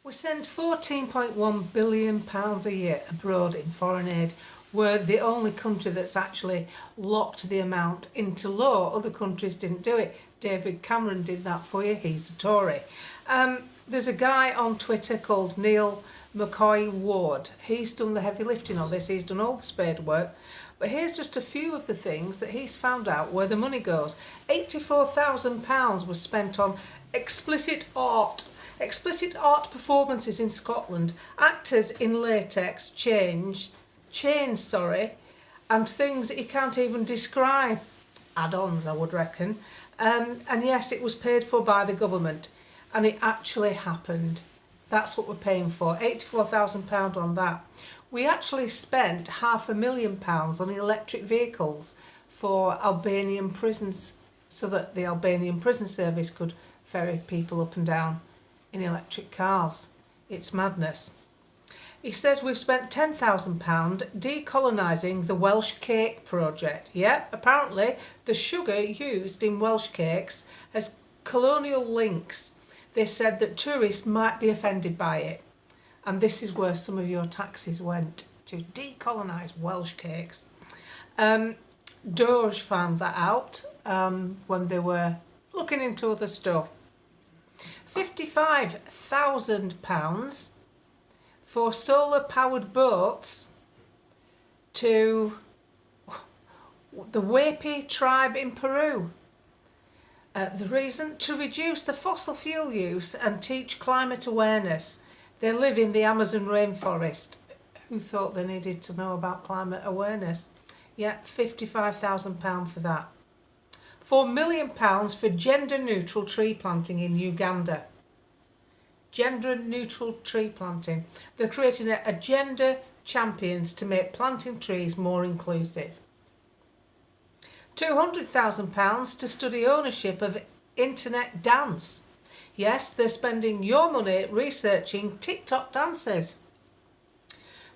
We send £14.1 billion a year abroad in foreign aid. We're the only country that's actually locked the amount into law. Other countries didn't do it. David Cameron did that for you. He's a Tory. There's a guy on Twitter called Neil McCoy Ward. He's done the heavy lifting on this. He's done all the spade work. But here's just a few of the things that he's found out where the money goes. £84,000 was spent on explicit art performances in Scotland, actors in latex, chains, and things that you can't even describe. Add-ons, I would reckon. And yes, it was paid for by the government, and it actually happened. That's what we're paying for, £84,000 on that. We actually spent £500,000 on electric vehicles for Albanian prisons, so that the Albanian prison service could ferry people up and down in electric cars. It's madness. He says we've spent £10,000 decolonising the Welsh cake project. Yep, apparently the sugar used in Welsh cakes has colonial links. They said that tourists might be offended by it. And this is where some of your taxes went, to decolonise Welsh cakes. Doge found that out when they were looking into other stuff. £55,000 for solar-powered boats to the Wapy tribe in Peru. The reason? To reduce the fossil fuel use and teach climate awareness. They live in the Amazon rainforest. Who thought they needed to know about climate awareness? Yeah, £55,000 for that. £4 million for gender-neutral tree planting in Uganda. Gender-neutral tree planting. They're creating a gender champions to make planting trees more inclusive. £200,000 to study ownership of internet dance. Yes, they're spending your money researching TikTok dances.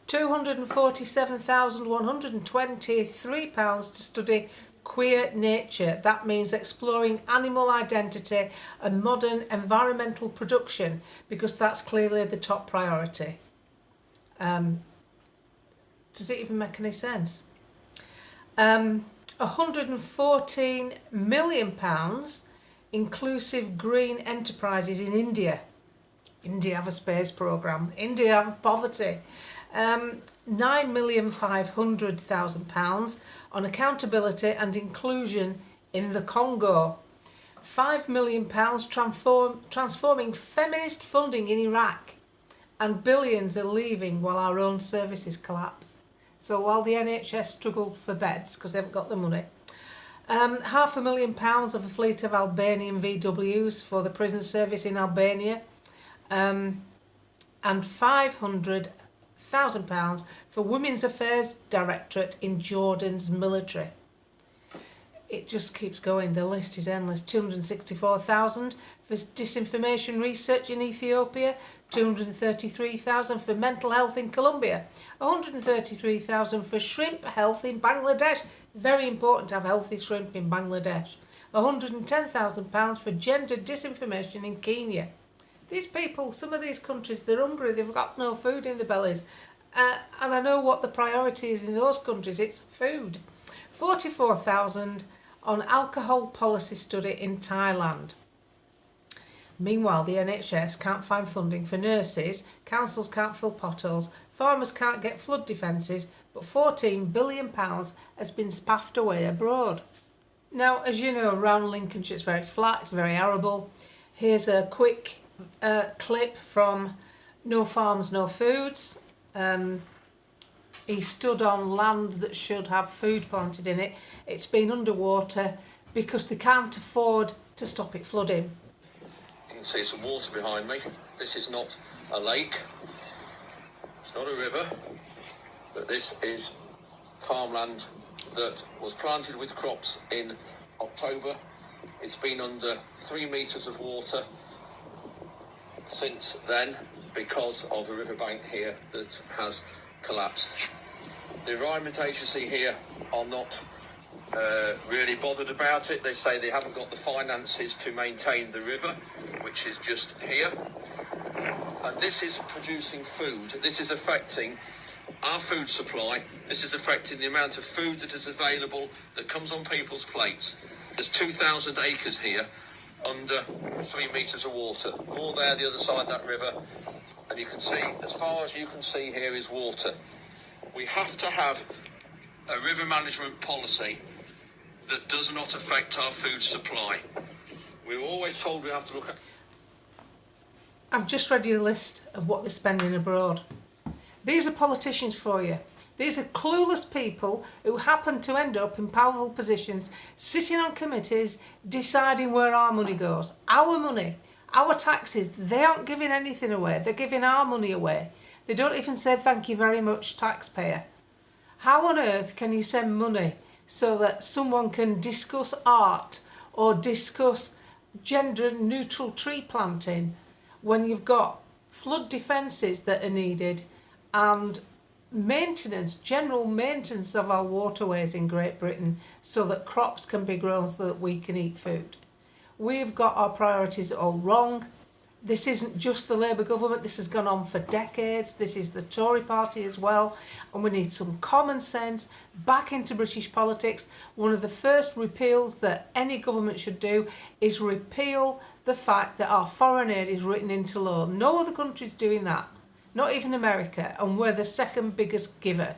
£247,123 to study queer nature. That means exploring animal identity and modern environmental production, because that's clearly the top priority. Does it even make any sense? £114 million inclusive green enterprises in India. India have a space programme. India have poverty. £9,500,000 on accountability and inclusion in the Congo. £5 million transforming feminist funding in Iraq. And billions are leaving while our own services collapse. So while the NHS struggle for beds because they haven't got the money, £500,000 of a fleet of Albanian VWs for the prison service in Albania, and £500,000 for Women's Affairs Directorate in Jordan's military. It just keeps going. The list is endless. £264,000 for disinformation research in Ethiopia, £233,000 for mental health in Colombia, £133,000 for shrimp health in Bangladesh. Very important to have healthy shrimp in Bangladesh. £110,000 for gender disinformation in Kenya. These people, some of these countries, they're hungry, they've got no food in their bellies. And I know what the priority is in those countries, it's food. £44,000 on alcohol policy study in Thailand. Meanwhile, the NHS can't find funding for nurses, councils can't fill potholes, farmers can't get flood defences, but £14 billion has been spaffed away abroad. Now, as you know, around Lincolnshire it's very flat, it's very arable. Here's a quick clip from No Farms, No Foods. He stood on land that should have food planted in it. It's been underwater because they can't afford to stop it flooding. You can see some water behind me. This is not a lake, it's not a river, but this is farmland that was planted with crops in October. It's been under 3 metres of water since then because of a riverbank here that has collapsed. The Environment Agency here are not really bothered about it. They say they haven't got the finances to maintain the river, which is just here. And this is producing food. This is affecting our food supply. This is affecting the amount of food that is available, that comes on people's plates. There's 2,000 acres here under 3 metres of water. More there, the other side of that river. And you can see, as far as you can see here is water. We have to have a river management policy that does not affect our food supply. We're always told we have to look at... I've just read you a list of what they're spending abroad. These are politicians for you. These are clueless people who happen to end up in powerful positions, sitting on committees, deciding where our money goes. Our money, our taxes, they aren't giving anything away. They're giving our money away. They don't even say thank you very much, taxpayer. How on earth can you send money so that someone can discuss art or discuss gender neutral tree planting when you've got flood defences that are needed and maintenance, general maintenance of our waterways in Great Britain so that crops can be grown so that we can eat food? We've got our priorities all wrong. This isn't just the Labour government, this has gone on for decades. This is the Tory party as well, and we need some common sense back into British politics. One of the first repeals that any government should do is repeal the fact that our foreign aid is written into law. No other country's doing that, not even America, and we're the second biggest giver.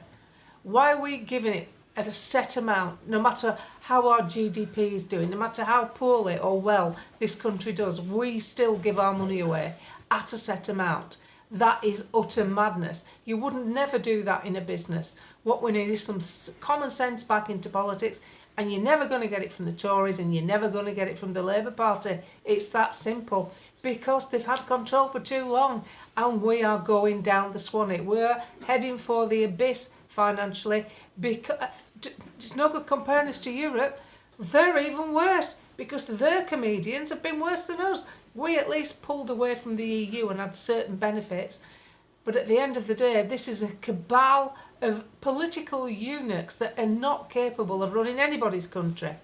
Why are we giving it at a set amount, no matter how our GDP is doing, no matter how poorly or well this country does, we still give our money away at a set amount? That is utter madness. You wouldn't never do that in a business. What we need is some common sense back into politics, and you're never going to get it from the Tories and you're never going to get it from the Labour Party. It's that simple, because they've had control for too long and we are going down the Swanee. We're heading for the abyss financially, because it's no good comparing us to Europe. They're even worse because their comedians have been worse than us. We at least pulled away from the EU and had certain benefits, but at the end of the day this is a cabal of political eunuchs that are not capable of running anybody's country.